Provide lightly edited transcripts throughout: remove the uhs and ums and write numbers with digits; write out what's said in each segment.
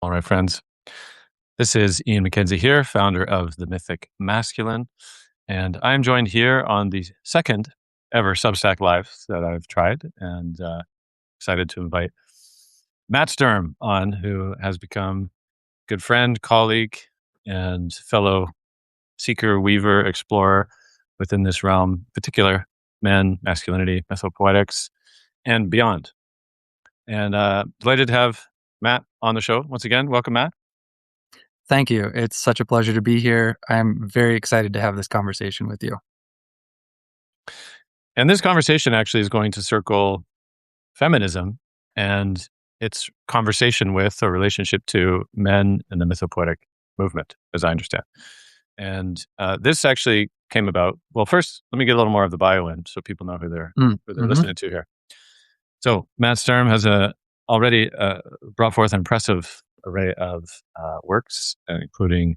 All right, friends. This is Ian McKenzie here, founder of The Mythic Masculine. And I'm joined here on the second ever Substack Live that I've tried, and excited to invite Matt Sturm on, who has become good friend, colleague, and fellow seeker, weaver, explorer within this realm, particular men, masculinity, mythopoetics, and beyond. And delighted to have Matt on the show once again. Welcome, Matt. Thank you. It's such a pleasure to be here. I'm very excited to have this conversation with you. And this conversation actually is going to circle feminism and its conversation with or relationship to men in the mythopoetic movement, as I understand. And this actually came about. Well, first, let me get a little more of the bio in so people know who they're listening to here. So Matt Sturm has already brought forth an impressive array of works, including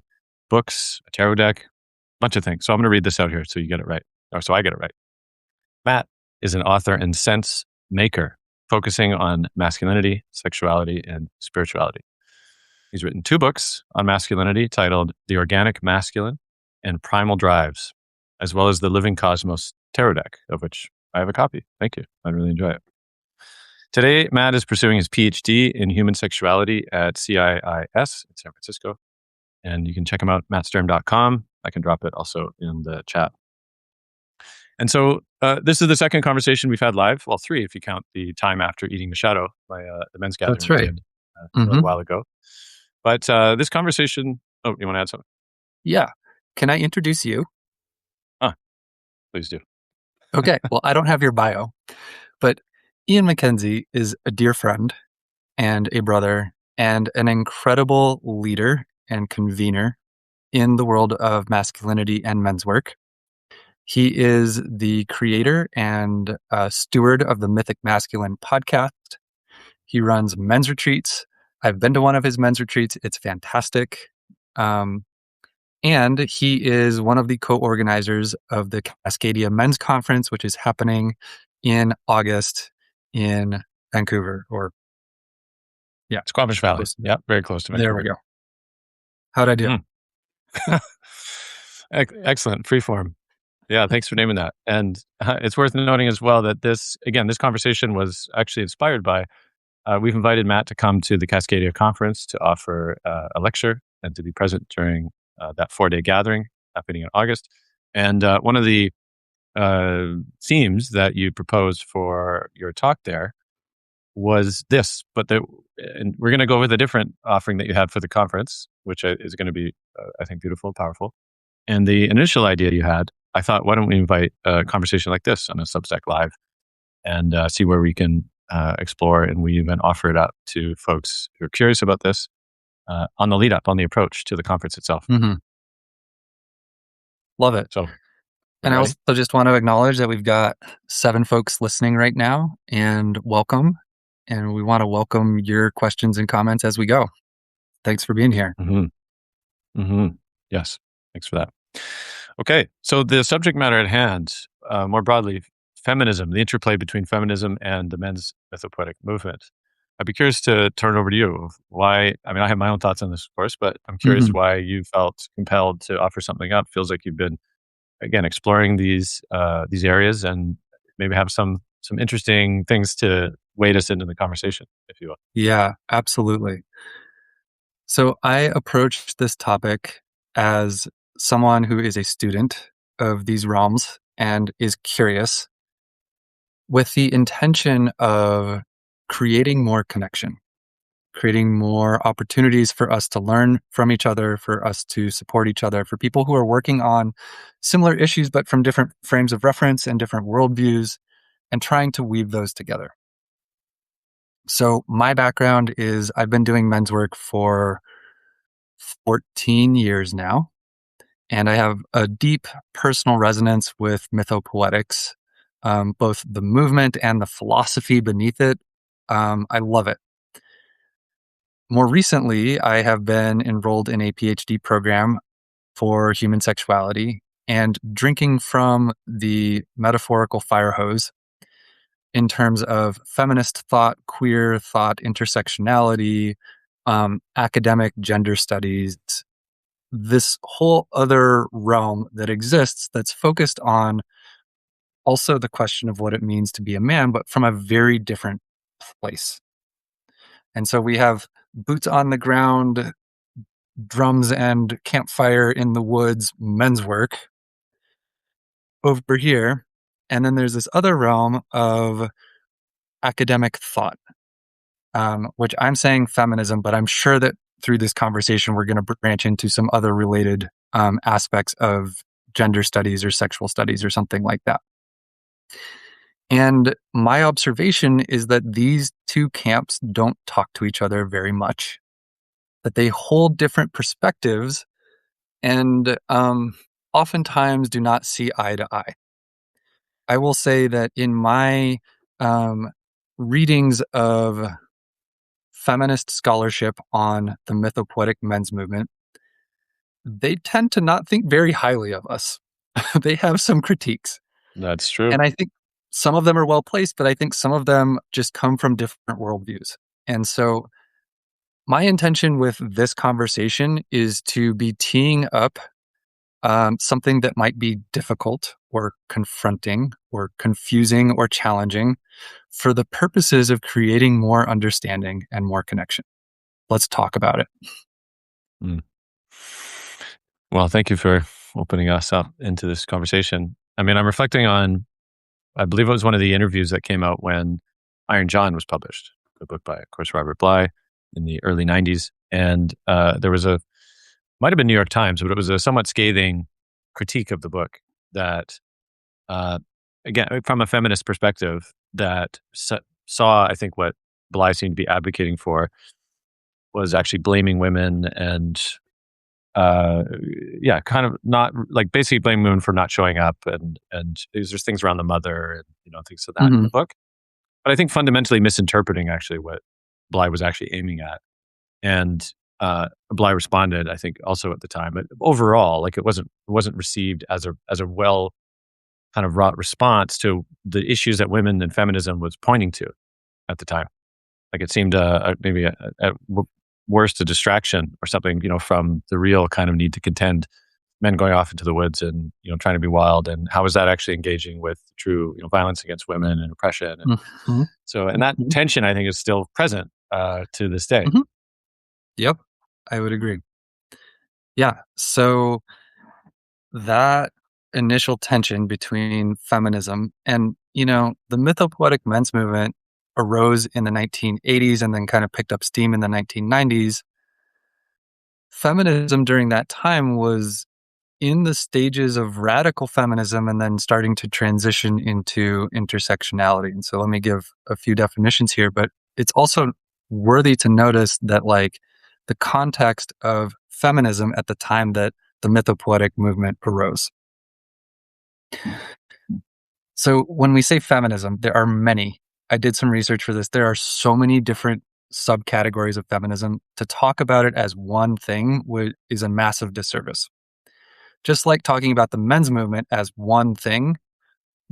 books, a tarot deck, a bunch of things. So I'm going to read this out here so you get it right, or so I get it right. Matt is an author and sense maker, focusing on masculinity, sexuality, and spirituality. He's written 2 books on masculinity titled The Organic Masculine and Primal Drives, as well as the Living Cosmos tarot deck, of which I have a copy. Thank you. I really enjoy it. Today, Matt is pursuing his PhD in human sexuality at CIIS in San Francisco. And you can check him out, mattsturm.com. I can drop it also in the chat. And so this is the second conversation we've had live. Well, 3 if you count the time after Eating the Shadow by the men's gathering. That's right. We did, a little while ago. But this conversation... Oh, you want to add something? Yeah. Can I introduce you? Please do. Okay. Well, I don't have your bio, but Ian McKenzie is a dear friend and a brother and an incredible leader and convener in the world of masculinity and men's work. He is the creator and steward of the Mythic Masculine podcast. He runs men's retreats. I've been to one of his men's retreats. It's fantastic. And he is one of the co-organizers of the Cascadia Men's Conference, which is happening in August in Vancouver, Squamish Valley. Yeah, very close to Vancouver. There we go. How'd I do? Excellent. Freeform. Yeah, thanks for naming that. And it's worth noting as well that this conversation was actually inspired by, we've invited Matt to come to the Cascadia conference to offer a lecture and to be present during that 4-day gathering happening in August. And one of the themes that you proposed for your talk there was this, and we're going to go with a different offering that you had for the conference, which is going to be, I think, beautiful, powerful. And the initial idea you had, I thought, why don't we invite a conversation like this on a Substack Live and see where we can explore, and we even offer it up to folks who are curious about this on the lead up, on the approach to the conference itself. Love it. So, and I also just want to acknowledge that we've got 7 folks listening right now, and welcome. And we want to welcome your questions and comments as we go. Thanks for being here. Yes, thanks for that. Okay, so the subject matter at hand, more broadly, feminism, the interplay between feminism and the men's mythopoetic movement. I'd be curious to turn it over to you. Why? I mean, I have my own thoughts on this, of course, but I'm curious why you felt compelled to offer something up. Feels like you've been, again, exploring these areas and maybe have some interesting things to wade us into the conversation, if you will. Yeah, absolutely. So I approached this topic as someone who is a student of these realms and is curious, with the intention of creating more connection, creating more opportunities for us to learn from each other, for us to support each other, for people who are working on similar issues, but from different frames of reference and different worldviews, and trying to weave those together. So my background is I've been doing men's work for 14 years now, and I have a deep personal resonance with mythopoetics, both the movement and the philosophy beneath it. I love it. More recently, I have been enrolled in a PhD program for human sexuality and drinking from the metaphorical fire hose in terms of feminist thought, queer thought, intersectionality, academic gender studies, this whole other realm that exists that's focused on also the question of what it means to be a man, but from a very different place. And so we have boots on the ground, drums and campfire in the woods, men's work over here. And then there's this other realm of academic thought, which I'm saying feminism, but I'm sure that through this conversation, we're going to branch into some other related aspects of gender studies or sexual studies or something like that. And my observation is that these two camps don't talk to each other very much, that they hold different perspectives and oftentimes do not see eye to eye. I will say that in my readings of feminist scholarship on the mythopoetic men's movement, they tend to not think very highly of us. They have some critiques. That's true. And I think some of them are well placed, but I think some of them just come from different worldviews. And so my intention with this conversation is to be teeing up something that might be difficult or confronting or confusing or challenging for the purposes of creating more understanding and more connection. Let's talk about it. Mm. Well, thank you for opening us up into this conversation. I mean, I'm reflecting on, I believe it was one of the interviews that came out when Iron John was published, the book by, of course, Robert Bly in the early 90s. And there was might have been New York Times, but it was a somewhat scathing critique of the book that, again, from a feminist perspective, that saw, I think, what Bly seemed to be advocating for was actually blaming women and, kind of not like basically blaming women for not showing up, and there's things around the mother and things like that in the book. But I think fundamentally misinterpreting actually what Bly was actually aiming at. And Bly responded, I think, also at the time. But overall, like it wasn't received as a well kind of wrought response to the issues that women and feminism was pointing to at the time. Like it seemed maybe at worst a distraction or something, from the real kind of need to contend, men going off into the woods and trying to be wild, and how is that actually engaging with true violence against women and oppression, and so and that tension I think is still present to this day. Yep, I would agree. Yeah, so that initial tension between feminism and the mythopoetic men's movement arose in the 1980s and then kind of picked up steam in the 1990s. Feminism during that time was in the stages of radical feminism and then starting to transition into intersectionality. And so let me give a few definitions here, but it's also worthy to notice that like the context of feminism at the time that the mythopoetic movement arose. So when we say feminism, there are many. I did some research for this. There are so many different subcategories of feminism. To talk about it as one thing is a massive disservice. Just like talking about the men's movement as one thing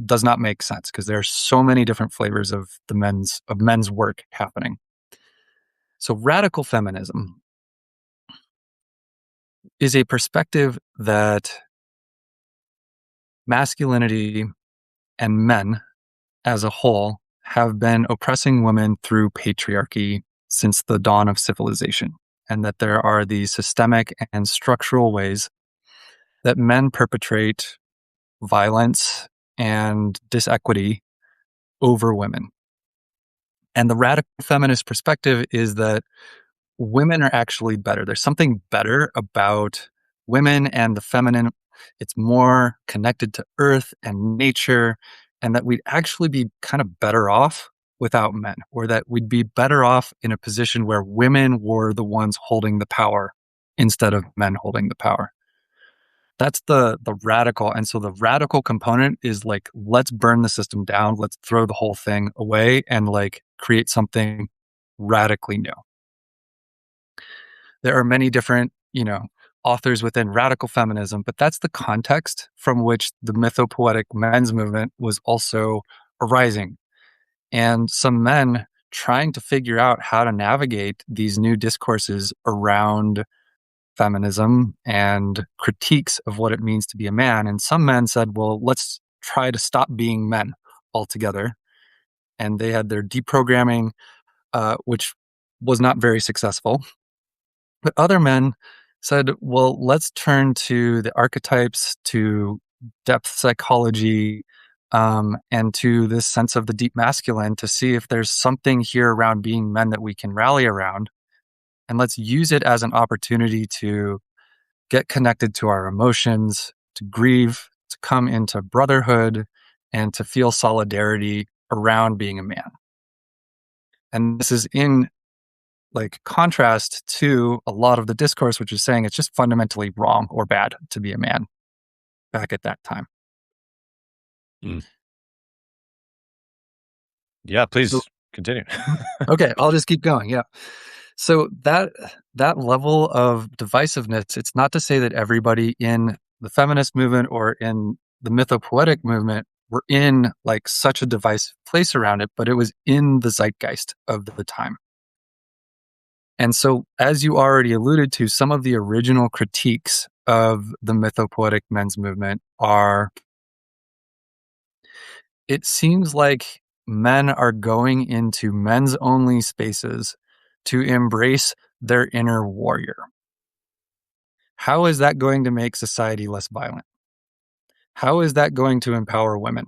does not make sense because there are so many different flavors of men's work happening. So radical feminism is a perspective that masculinity and men as a whole have been oppressing women through patriarchy since the dawn of civilization, and that there are these systemic and structural ways that men perpetrate violence and disequity over women. And the radical feminist perspective is that women are actually better. There's something better about women and the feminine. It's more connected to earth and nature, and that we'd actually be kind of better off without men, or that we'd be better off in a position where women were the ones holding the power instead of men holding the power. That's the radical. And so the radical component is like, let's burn the system down. Let's throw the whole thing away and like create something radically new. There are many different, authors within radical feminism, but that's the context from which the mythopoetic men's movement was also arising. And some men trying to figure out how to navigate these new discourses around feminism and critiques of what it means to be a man. And some men said, well, let's try to stop being men altogether. And they had their deprogramming, which was not very successful. But other men said, well, let's turn to the archetypes, to depth psychology, and to this sense of the deep masculine to see if there's something here around being men that we can rally around. And let's use it as an opportunity to get connected to our emotions, to grieve, to come into brotherhood, and to feel solidarity around being a man. And this is in contrast to a lot of the discourse, which is saying it's just fundamentally wrong or bad to be a man back at that time. Mm. Yeah, please continue. Okay, I'll just keep going. Yeah. So that level of divisiveness, it's not to say that everybody in the feminist movement or in the mythopoetic movement were in such a divisive place around it, but it was in the zeitgeist of the time. And so, as you already alluded to, some of the original critiques of the mythopoetic men's movement are, it seems like men are going into men's only spaces to embrace their inner warrior. How is that going to make society less violent? How is that going to empower women?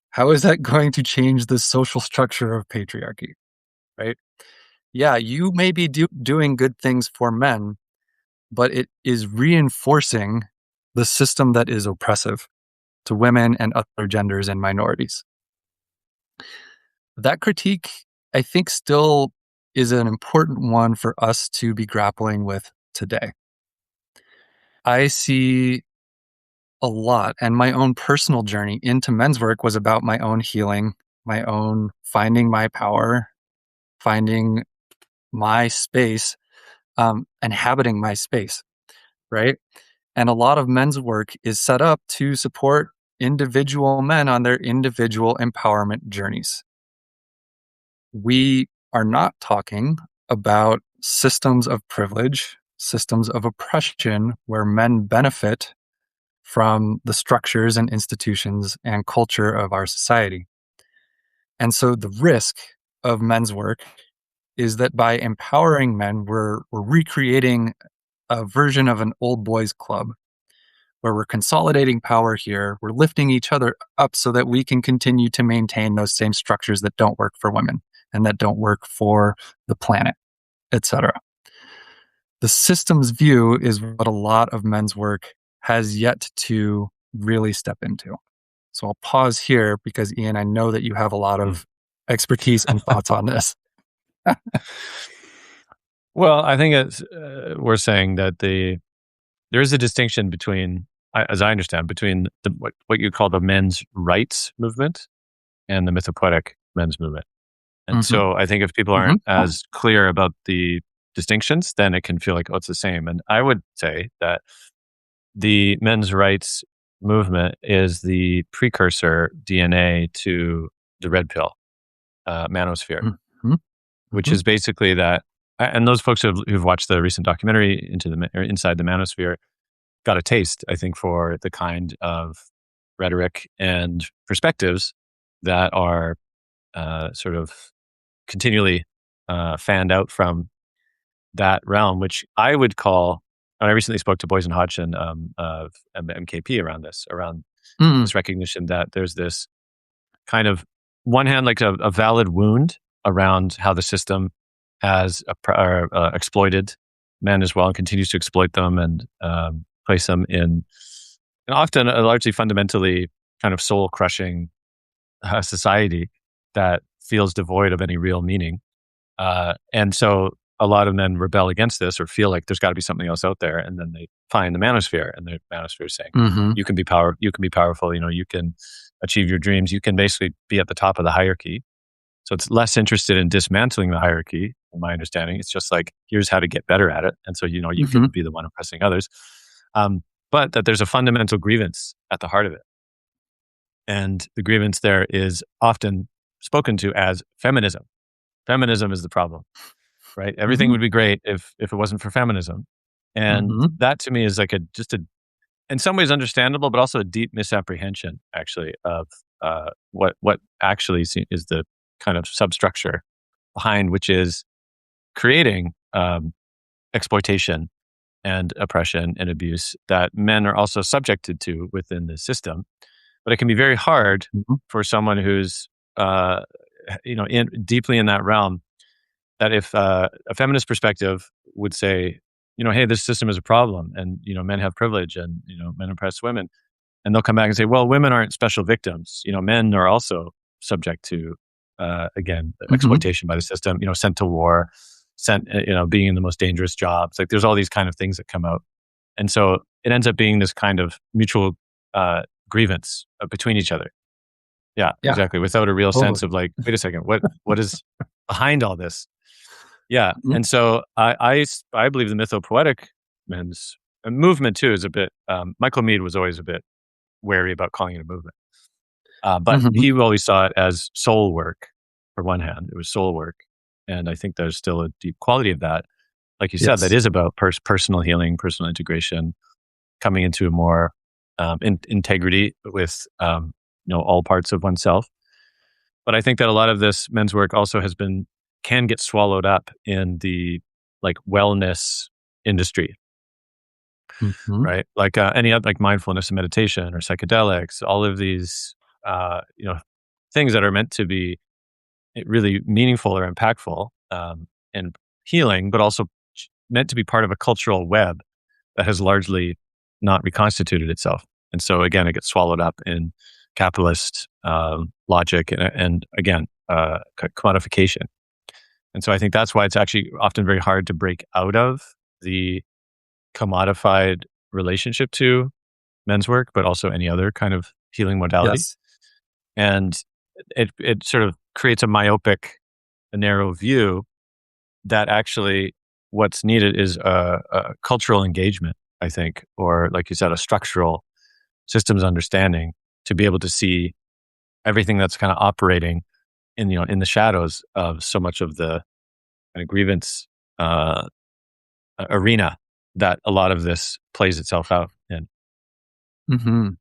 How is that going to change the social structure of patriarchy? Right? Yeah, you may be doing good things for men, but it is reinforcing the system that is oppressive to women and other genders and minorities. That critique, I think, still is an important one for us to be grappling with today. I see a lot, and my own personal journey into men's work was about my own healing, my own finding my power, finding my space, inhabiting my space, right? And a lot of men's work is set up to support individual men on their individual empowerment journeys. We are not talking about systems of privilege, systems of oppression where men benefit from the structures and institutions and culture of our society. And so the risk of men's work is that by empowering men, we're recreating a version of an old boys club where we're consolidating power here, we're lifting each other up so that we can continue to maintain those same structures that don't work for women and that don't work for the planet, etc. The systems view is what a lot of men's work has yet to really step into. So I'll pause here because, Ian, I know that you have a lot of expertise and thoughts on this. Well, I think it's we're saying that there is a distinction between, as I understand, between what you call the men's rights movement and the mythopoetic men's movement. And so I think if people aren't as clear about the distinctions, then it can feel like, oh, it's the same. And I would say that the men's rights movement is the precursor DNA to the red pill manosphere, which is basically that. And those folks who've watched the recent documentary Inside the Manosphere got a taste, I think, for the kind of rhetoric and perspectives that are sort of continually fanned out from that realm, which I would call. And I recently spoke to Boysen Hodgson of MKP around this recognition that there's this kind of, one hand, like a valid wound around how the system has exploited men as well and continues to exploit them and place them in and often a largely fundamentally kind of soul-crushing society that feels devoid of any real meaning. And so a lot of men rebel against this or feel like there's got to be something else out there, and then they find the manosphere, and the manosphere is saying, you can be powerful, you can achieve your dreams, you can basically be at the top of the hierarchy. So it's less interested in dismantling the hierarchy, in my understanding. It's just like, here's how to get better at it. And so, you can be the one oppressing others. But that there's a fundamental grievance at the heart of it. And the grievance there is often spoken to as feminism. Feminism is the problem, right? Everything Mhm. would be great if it wasn't for feminism. And Mhm. that to me is like just a in some ways understandable, but also a deep misapprehension actually of what actually is the kind of substructure behind which is creating exploitation and oppression and abuse that men are also subjected to within the system. But it can be very hard Mhm. for someone who's uh, deeply in that realm. That if a feminist perspective would say, hey, this system is a problem, and men have privilege, and men oppress women, and they'll come back and say, well, women aren't special victims. Men are also subject to again Mhm. exploitation by the system. Sent to war, sent being in the most dangerous jobs. Like there's all these kind of things that come out, and so it ends up being this kind of mutual grievance between each other. Yeah, Yeah, exactly. Without a real totally. sense of like, wait a second, what is behind all this? Yeah, Mhm. and so I believe the mythopoetic men's movement too is a bit. Michael Meade was always a bit wary about calling it a movement, but Mhm. he always saw it as soul work. For one hand, it was soul work, and I think there's still a deep quality of that. Like you said, that Yes. is about personal healing, personal integration, coming into a more integrity with all parts of oneself. But I think that a lot of this men's work also can get swallowed up in the like wellness industry, Mhm. right? Like any other like mindfulness and meditation or psychedelics, all of these things that are meant to be really meaningful or impactful and healing, but also meant to be part of a cultural web that has largely not reconstituted itself. And so again, it gets swallowed up in capitalist logic and again, commodification. And so I think that's why it's actually often very hard to break out of the commodified relationship to men's work, but also any other kind of healing modality. Yes. And it sort of creates a narrow view that actually what's needed is a cultural engagement, I think, or like you said, a structural systems understanding to be able to see everything that's kind of operating in the shadows of so much of the kind of grievance uh, arena that a lot of this plays itself out in. Mhm.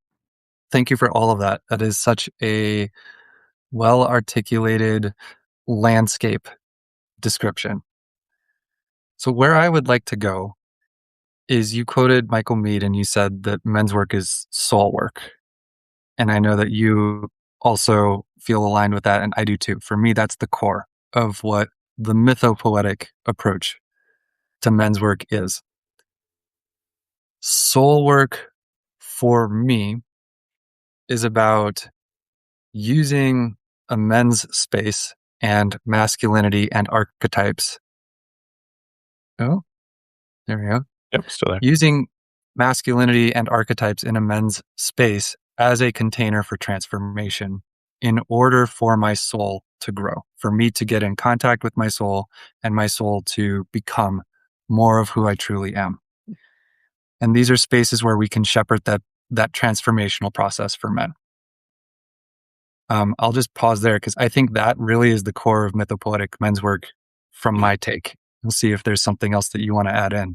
Thank you for all of that. That is such a well-articulated landscape description. So where I would like to go is you quoted Michael Meade and you said that men's work is soul work. And I know that you also feel aligned with that, and I do too. For me, that's the core of what the mythopoetic approach to men's work is. Soul work for me is about using a men's space and masculinity and archetypes. Oh, there we go. Yep, still there. Using masculinity and archetypes in a men's space as a container for transformation in order for my soul to grow, for me to get in contact with my soul and my soul to become more of who I truly am. And these are spaces where we can shepherd that transformational process for men. I'll just pause there because I think that really is the core of mythopoetic men's work from my take. We'll see if there's something else that you want to add in.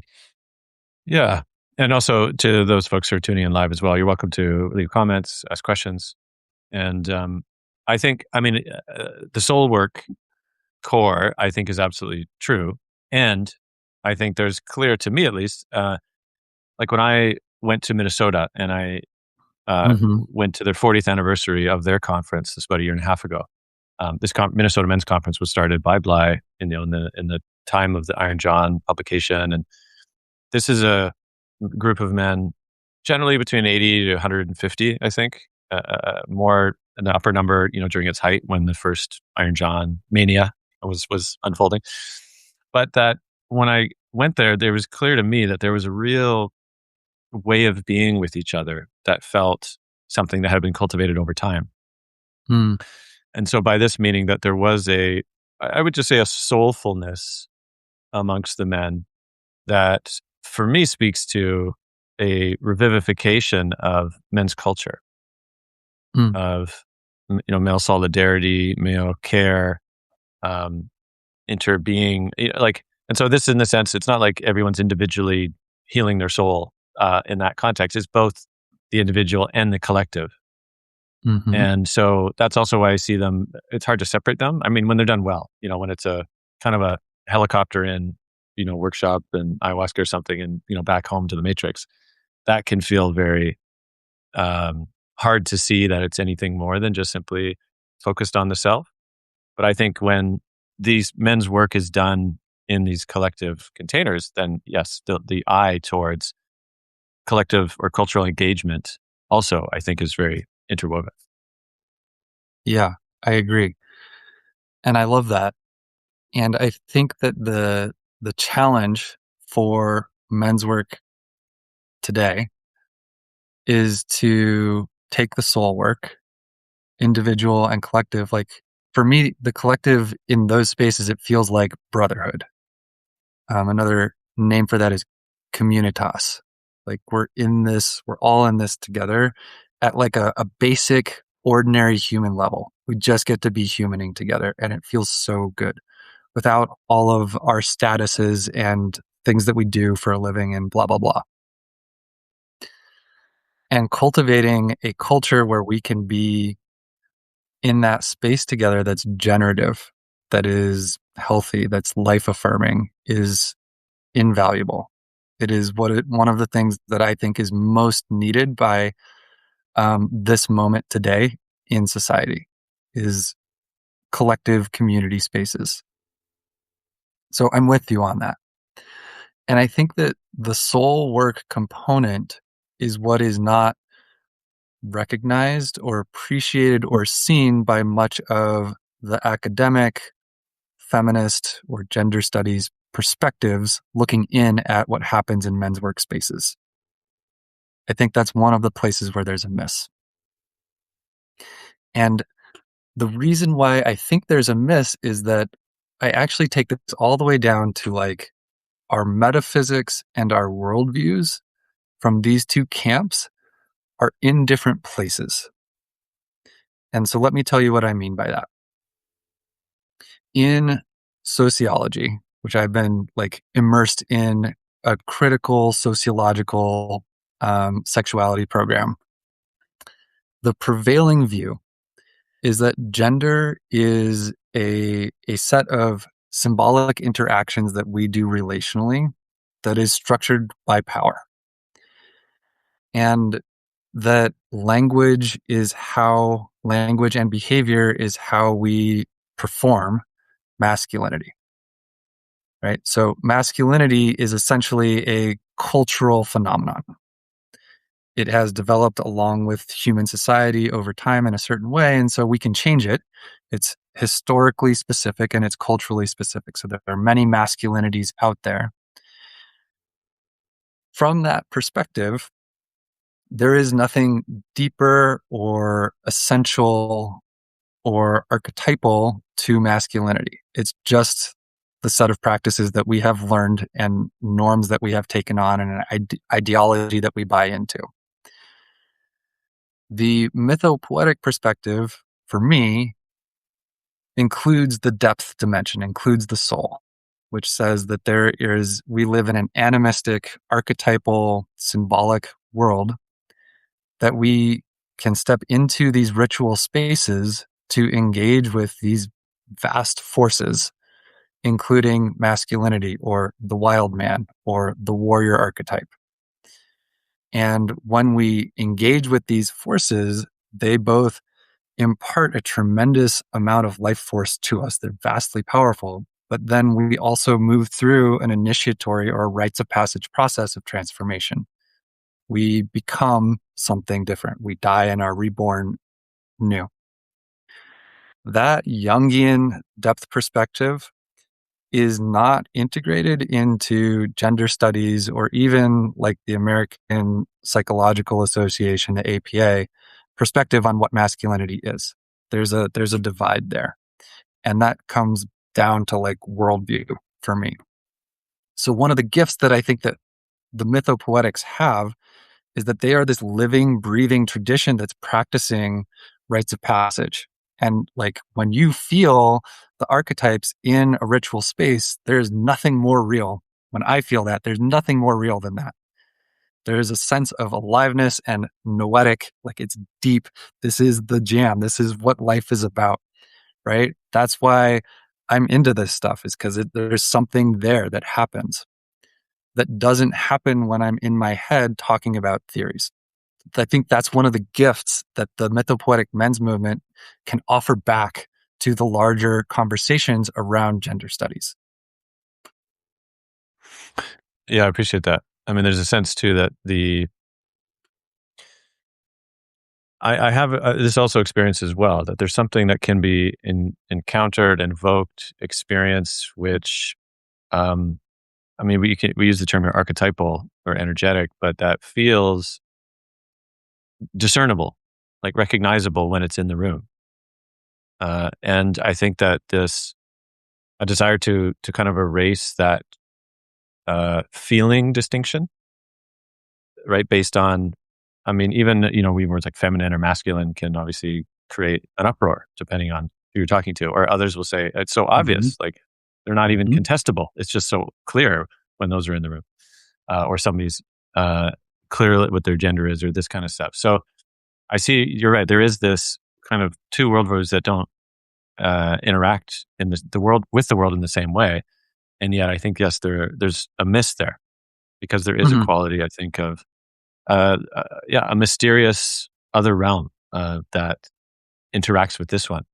Yeah. And also to those folks who are tuning in live as well, you're welcome to leave comments, ask questions. And I think, I mean, the soul work core, I think, is absolutely true. And I think there's clear to me, at least, like when I went to Minnesota and I Hmm. went to their 40th anniversary of their conference this about a year and a half ago. This Minnesota Men's Conference was started by Bly in the time of the Iron John publication, and this is a group of men, generally between 80 to 150, I think, more in the upper number, during its height when the first Iron John mania was unfolding. But that when I went there, there was clear to me that there was a real way of being with each other that felt something that had been cultivated over time. Mm, And so by this meaning that there was I would just say a soulfulness amongst the men that for me speaks to a revivification of men's culture mm, of male solidarity, male care, um, interbeing, like, and so this, in the sense, it's not like everyone's individually healing their soul in that context. It's both the individual and the collective. Hmm. And so that's also why I see them. It's hard to separate them. I mean, when they're done well, when it's a kind of a helicopter in, workshop and ayahuasca or something, and back home to the matrix, that can feel very hard to see that it's anything more than just simply focused on the self. But I think when these men's work is done in these collective containers, then yes, the eye towards collective or cultural engagement also, I think, is very interwoven. Yeah, I agree. And I love that. And I think that the challenge for men's work today is to take the soul work, individual and collective. Like for me, the collective in those spaces, it feels like brotherhood. Another name for that is communitas. Like we're all in this together at like a basic, ordinary human level. We just get to be humaning together, and it feels so good without all of our statuses and things that we do for a living and blah, blah, blah. And cultivating a culture where we can be in that space together that's generative, that is healthy, that's life affirming, is invaluable. It is one of the things that I think is most needed by this moment today in society is collective community spaces. So I'm with you on that. And I think that the soul work component is what is not recognized or appreciated or seen by much of the academic, feminist, or gender studies perspectives looking in at what happens in men's workspaces. I think that's one of the places where there's a miss. And the reason why I think there's a miss is that I actually take this all the way down to like our metaphysics and our worldviews from these two camps are in different places. And so let me tell you what I mean by that. In sociology, which I've been like immersed in a critical sociological sexuality program, the prevailing view is that gender is a set of symbolic interactions that we do relationally that is structured by power. And that language and behavior is how we perform masculinity, right? So masculinity is essentially a cultural phenomenon. It has developed along with human society over time in a certain way, and so we can change it. It's historically specific and it's culturally specific. So there are many masculinities out there. From that perspective, there is nothing deeper or essential or archetypal to masculinity. It's just the set of practices that we have learned and norms that we have taken on and an ideology that we buy into. The mythopoetic perspective, for me, includes the depth dimension, includes the soul, which says that we live in an animistic, archetypal, symbolic world that we can step into these ritual spaces to engage with these vast forces, including masculinity or the wild man or the warrior archetype. And when we engage with these forces, they both impart a tremendous amount of life force to us. They're vastly powerful. But then we also move through an initiatory or rites of passage process of transformation. We become something different. We die and are reborn new. That Jungian depth perspective is not integrated into gender studies or even like the American Psychological Association, the APA, perspective on what masculinity is. There's a divide there. And that comes down to like worldview for me. So one of the gifts that I think that the mythopoetics have is that they are this living, breathing tradition that's practicing rites of passage. And like when you feel the archetypes in a ritual space, there's nothing more real. When I feel that, there's nothing more real than that. There is a sense of aliveness and noetic, like it's deep. This is the jam. This is what life is about, right? That's why I'm into this stuff, is because there's something there that happens that doesn't happen when I'm in my head talking about theories. I think that's one of the gifts that the mythopoetic men's movement can offer back to the larger conversations around gender studies. Yeah, I appreciate that. I mean, there's a sense too that I have this also experience as well, that there's something that can be encountered, invoked, experience, which, um, I mean, we use the term here archetypal or energetic, but that feels discernible, like recognizable when it's in the room. And I think that a desire to kind of erase that feeling distinction, right? Based on, I mean, even, we words like feminine or masculine can obviously create an uproar depending on who you're talking to, or others will say it's so Mm-hmm. obvious, like they're not even Mm-hmm. contestable. It's just so clear when those are in the room, or somebody's clear what their gender is, or this kind of stuff. So I see you're right. There is this kind of two worldviews that don't interact in the world with the world in the same way, and yet I think yes, there's a miss there because there is a Mm-hmm. quality, I think, of yeah, a mysterious other realm that interacts with this one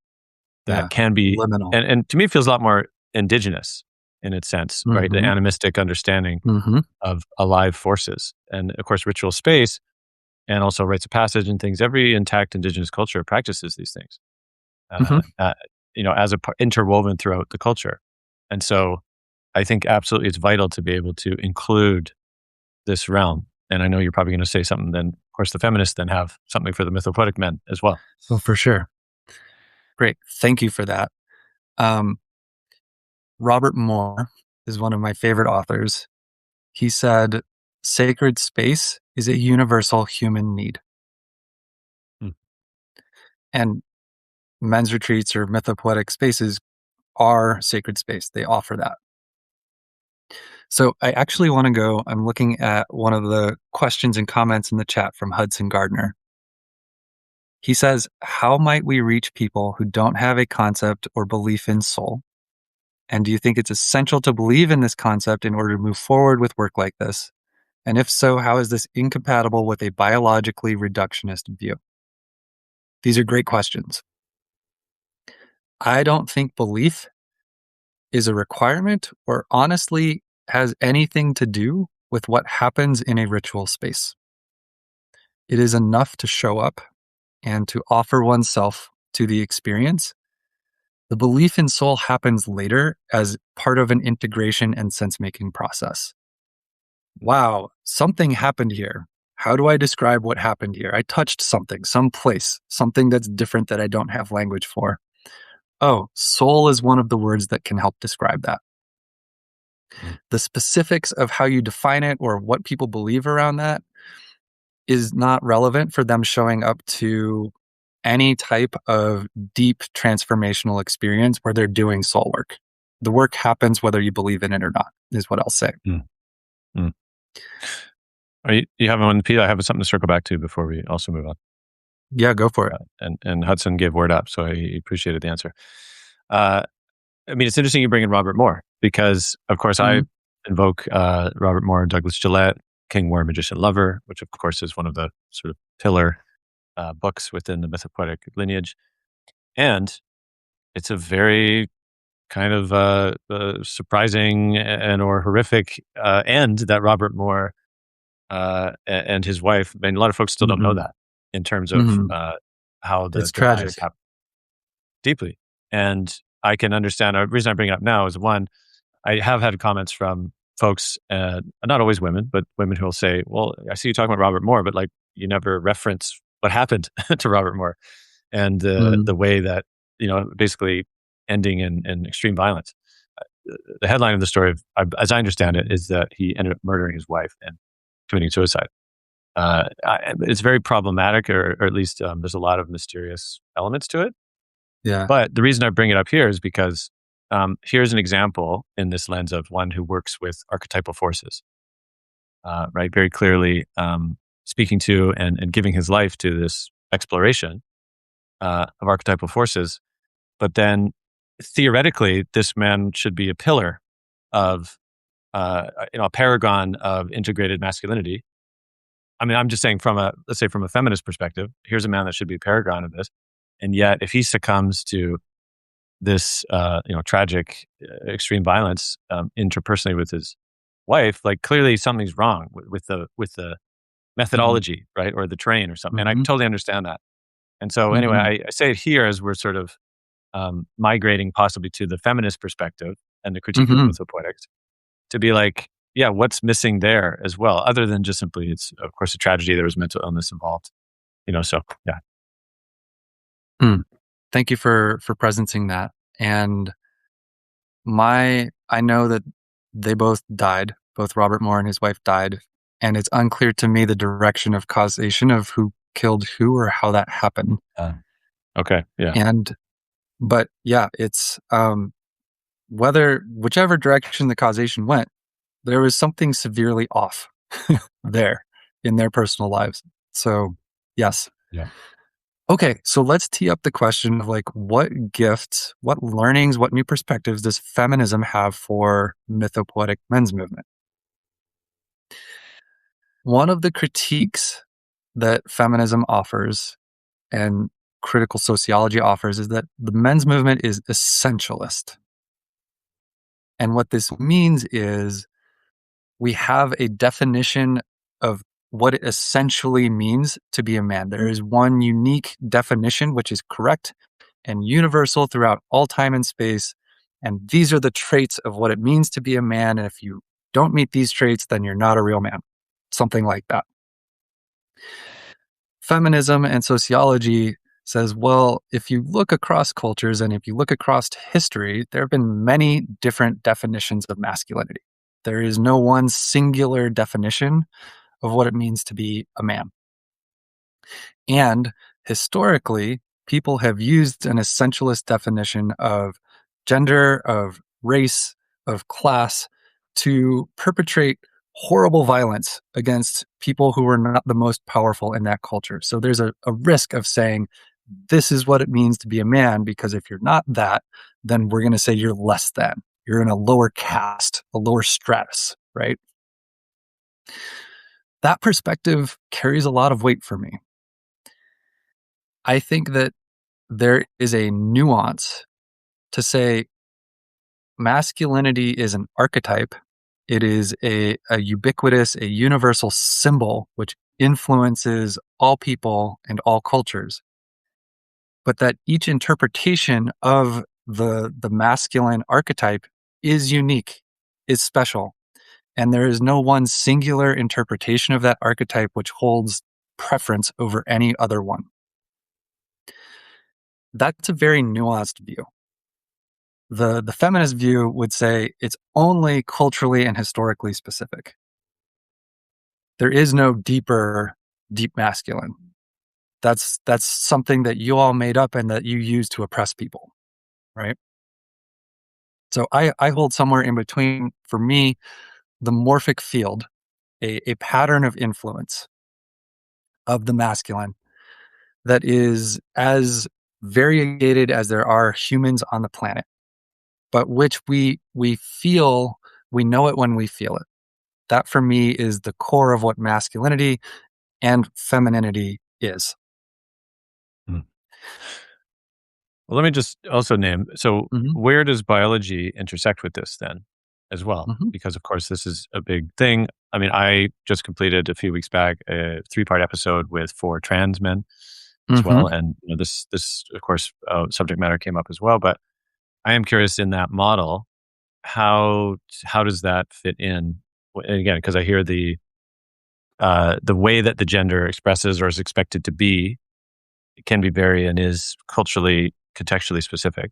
Yeah. that can be, Liminal. and to me feels a lot more indigenous in its sense, right? The Mm-hmm. animistic understanding Mm-hmm. of alive forces, and of course, ritual space, and also rites of passage and things. Every intact indigenous culture practices these things, Mm-hmm. uh, uh, as interwoven throughout the culture, and so I think absolutely it's vital to be able to include this realm. And I know you're probably going to say something. Then, of course, the feminists then have something for the mythopoetic men as well. Oh, for sure. Great. Thank you for that. Um, Robert Moore is one of my favorite authors. He said, sacred space is a universal human need. Mm. And men's retreats or mythopoetic spaces are sacred space. They offer that. So I actually want to go, I'm looking at one of the questions and comments in the chat from Hudson Gardner. He says, how might we reach people who don't have a concept or belief in soul? And do you think it's essential to believe in this concept in order to move forward with work like this? And if so, how is this incompatible with a biologically reductionist view? These are great questions. I don't think belief is a requirement or honestly has anything to do with what happens in a ritual space. It is enough to show up and to offer oneself to the experience. The belief in soul happens later as part of an integration and sense making process. Wow, something happened here. How do I describe what happened here? I touched something, some place, something that's different that I don't have language for. Oh, soul is one of the words that can help describe that. Mm. The specifics of how you define it or what people believe around that is not relevant for them showing up to any type of deep transformational experience where they're doing soul work. The work happens whether you believe in it or not, is what I'll say. Mm. Mm. Are you have one, Pete? I have something to circle back to before we also move on. Yeah, go for it. And Hudson gave word up, so I appreciated the answer. Uh, I mean, it's interesting you bring in Robert Moore because, of course, I Mhm. invoke Robert Moore and Douglas Gillette, King, Warrior, Magician, Lover, which, of course, is one of the sort of pillar books within the mythopoetic lineage. And it's a very kind of surprising and or horrific end that Robert Moore and his wife. I mean, a lot of folks still don't know Mhm. that in terms of Mhm. how the It's demise tragic. happened deeply. And I can understand. The reason I bring it up now is one, I have had comments from folks, not always women, but women who will say, "Well, I see you talking about Robert Moore, but like you never reference what happened to Robert Moore and Mhm. the way that basically ending in extreme violence." The headline of the story, as I understand it, is that he ended up murdering his wife and committing suicide. It's very problematic, or at least there's a lot of mysterious elements to it. Yeah. But the reason I bring it up here is because here's an example in this lens of one who works with archetypal forces, right? Very clearly speaking to and giving his life to this exploration of archetypal forces. But then theoretically, this man should be a pillar of, a paragon of integrated masculinity. I mean, I'm just saying let's say from a feminist perspective, here's a man that should be a paragon of this. And yet, if he succumbs to this, tragic, extreme violence interpersonally with his wife, like clearly something's wrong with the Mhm. methodology, right, or the train or something. And I Mhm. totally understand that. And so, anyway, Mhm. I say it here as we're sort of migrating possibly to the feminist perspective and the critique of the Mhm. mythopoetics to be like, yeah, what's missing there as well, other than just simply it's of course a tragedy. There was mental illness involved, so yeah. Mm. Thank you for presencing that. And I know that they both died. Both Robert Moore and his wife died, and it's unclear to me the direction of causation of who killed who or how that happened. Okay, yeah. And but yeah, it's whichever direction the causation went, there was something severely off there in their personal lives. So, yes. Yeah. Okay, so let's tee up the question of like what gifts, what learnings, what new perspectives does feminism have for mythopoetic men's movement? One of the critiques that feminism offers and critical sociology offers is that the men's movement is essentialist. And what this means is we have a definition of what it essentially means to be a man. There is one unique definition, which is correct and universal throughout all time and space. And these are the traits of what it means to be a man. And if you don't meet these traits, then you're not a real man. Something like that. Feminism and sociology says, well, if you look across cultures and if you look across history, there have been many different definitions of masculinity. There is no one singular definition of what it means to be a man. And historically, people have used an essentialist definition of gender, of race, of class to perpetrate horrible violence against people who were not the most powerful in that culture. So there's a risk of saying, this is what it means to be a man, because if you're not that, then we're going to say you're less than. You're in a lower caste, a lower stratus, right? That perspective carries a lot of weight for me. I think that there is a nuance to say masculinity is an archetype. It is a ubiquitous, a universal symbol which influences all people and all cultures. But that each interpretation of the masculine archetype is unique, is special. And there is no one singular interpretation of that archetype which holds preference over any other one. That's a very nuanced view. The feminist view would say it's only culturally and historically specific. There is no deep masculine. That's something that you all made up and that you use to oppress people, right? So I hold somewhere in between, for me, the morphic field, a pattern of influence of the masculine that is as variegated as there are humans on the planet, but which we feel, we know it when we feel it. That for me is the core of what masculinity and femininity is. Mm. Well, let me just also name. So, Mhm, where does biology intersect with this then, as well? mhm, Because of course, this is a big thing. I mean, I just completed a few weeks back a three-part episode with four trans men as mhm. well, and this of course subject matter came up as well. But I am curious in that model, how does that fit in? And again, because I hear the way that the gender expresses or is expected to be, it can be very and is culturally, contextually specific.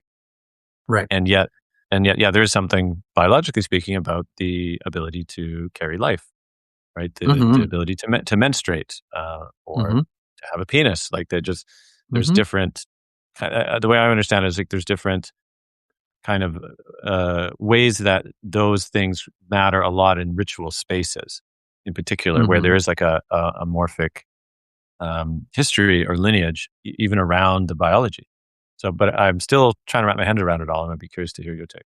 Right. And yet, yeah, there is something biologically speaking about the ability to carry life, right? The Mhm, ability to menstruate or mhm, to have a penis. Like there's mhm, different. the way I understand it is like there's different kind of ways that those things matter a lot in ritual spaces, in particular, where there Mhm. is like a morphic history or lineage, even around the biology. So, but I'm still trying to wrap my head around it all, and I'd be curious to hear your take.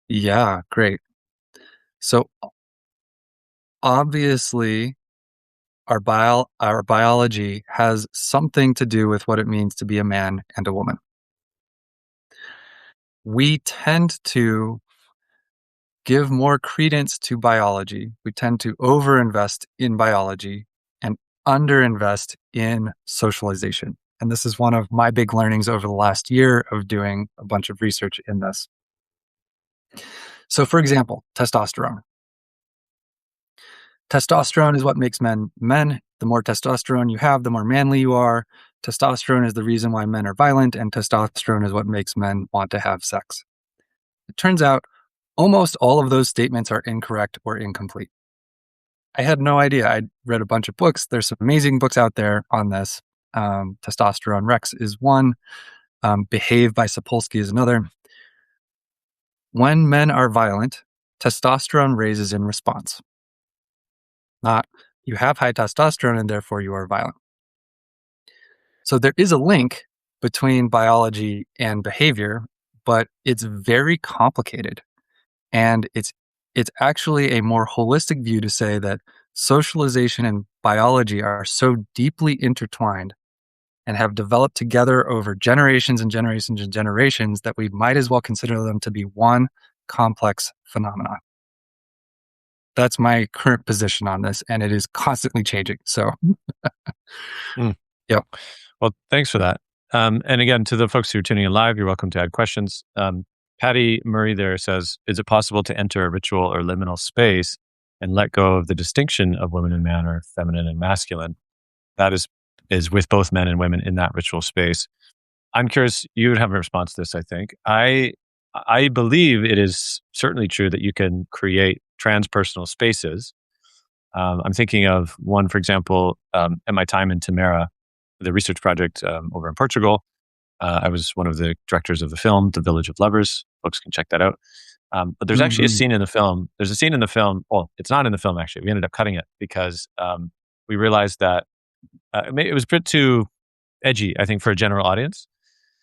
Yeah, great. So, obviously, our biology has something to do with what it means to be a man and a woman. We tend to give more credence to biology. We tend to overinvest in biology and underinvest in socialization. And this is one of my big learnings over the last year of doing a bunch of research in this. So, for example, testosterone. Testosterone is what makes men men. The more testosterone you have, the more manly you are. Testosterone is the reason why men are violent, and testosterone is what makes men want to have sex. It turns out almost all of those statements are incorrect or incomplete. I had no idea. I read a bunch of books. There's some amazing books out there on this. Testosterone Rex is one. Behave by Sapolsky is another. When men are violent, testosterone raises in response. Not you have high testosterone and therefore you are violent. So there is a link between biology and behavior, but it's very complicated. And it's actually a more holistic view to say that socialization and biology are so deeply intertwined and have developed together over generations and generations and generations that we might as well consider them to be one complex phenomenon. That's my current position on this, and it is constantly changing. So, Mm. yep. Well, thanks for that. And again, to the folks who are tuning in live, you're welcome to add questions. Patty Murray there says, is it possible to enter a ritual or liminal space and let go of the distinction of women and man or feminine and masculine? That is with both men and women in that ritual space. I'm curious, you would have a response to this, I think. I believe it is certainly true that you can create transpersonal spaces. I'm thinking of one, for example, at my time in Tamera, the research project over in Portugal. I was one of the directors of the film, The Village of Lovers. Folks can check that out. But there's actually a Mhm. scene in the film. There's a scene in the film. Well, it's not in the film, actually. We ended up cutting it because we realized that it was a bit too edgy, I think, for a general audience.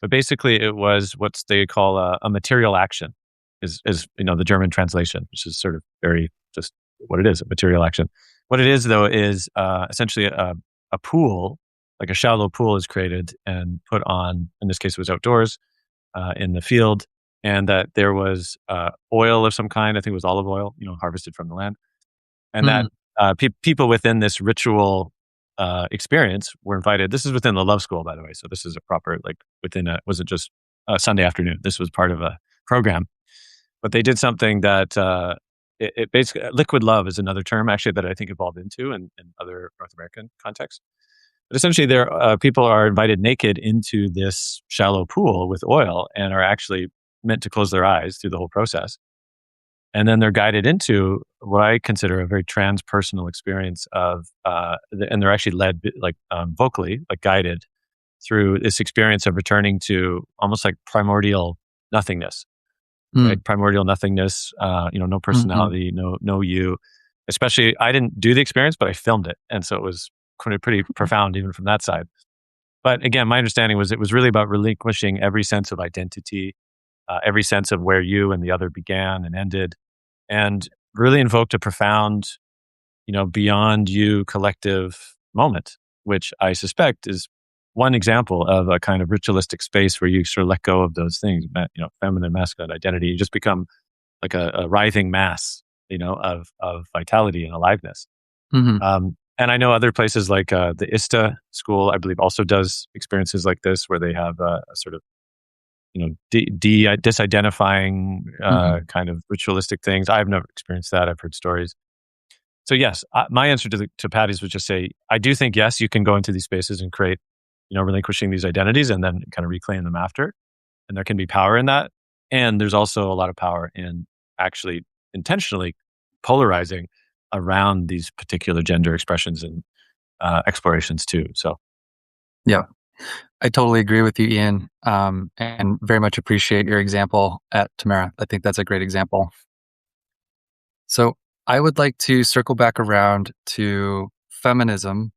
But basically, it was what they call a material action, is the German translation, which is sort of very just what it is, a material action. What it is, though, is essentially a pool, like a shallow pool, is created and put on. In this case, it was outdoors in the field, and that there was oil of some kind. I think it was olive oil, harvested from the land, and that Mhm. people within this ritual experience were invited. This is within the love school, by the way. So this is a proper, like, within wasn't just a Sunday afternoon. This was part of a program. But they did something that it basically, liquid love is another term actually that I think evolved into in other North American contexts. But essentially, there people are invited naked into this shallow pool with oil and are actually meant to close their eyes through the whole process. And then they're guided into what I consider a very transpersonal experience of, and they're actually led like vocally, like guided through this experience of returning to almost like primordial nothingness, Mm. right? Primordial nothingness, no Mhm. personality, no you. Especially, I didn't do the experience, but I filmed it, and so it was pretty profound even from that side. But again, my understanding was it was really about relinquishing every sense of identity, every sense of where you and the other began and ended, and really invoked a profound, beyond you collective moment, which I suspect is one example of a kind of ritualistic space where you sort of let go of those things, feminine, masculine identity. You just become like a writhing mass, of vitality and aliveness. Mhm. And I know other places like the ISTA school, I believe, also does experiences like this where they have a sort of disidentifying Mhm. kind of ritualistic things. I've never experienced that. I've heard stories. So yes, my answer to Patty's was just say I do think yes, you can go into these spaces and create, relinquishing these identities and then kind of reclaim them after, and there can be power in that. And there's also a lot of power in actually intentionally polarizing around these particular gender expressions and explorations too. So Yeah. I totally agree with you, Ian, and very much appreciate your example at Tamara. I think that's a great example. So I would like to circle back around to feminism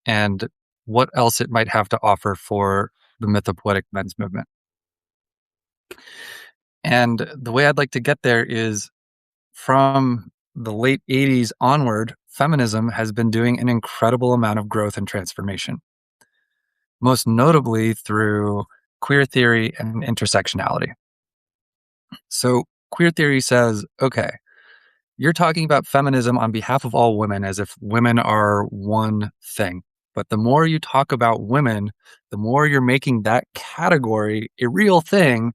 and what else it might have to offer for the mythopoetic men's movement. And the way I'd like to get there is from the late 80s onward, feminism has been doing an incredible amount of growth and transformation, most notably through queer theory and intersectionality. So, queer theory says, okay, you're talking about feminism on behalf of all women as if women are one thing. But the more you talk about women, the more you're making that category a real thing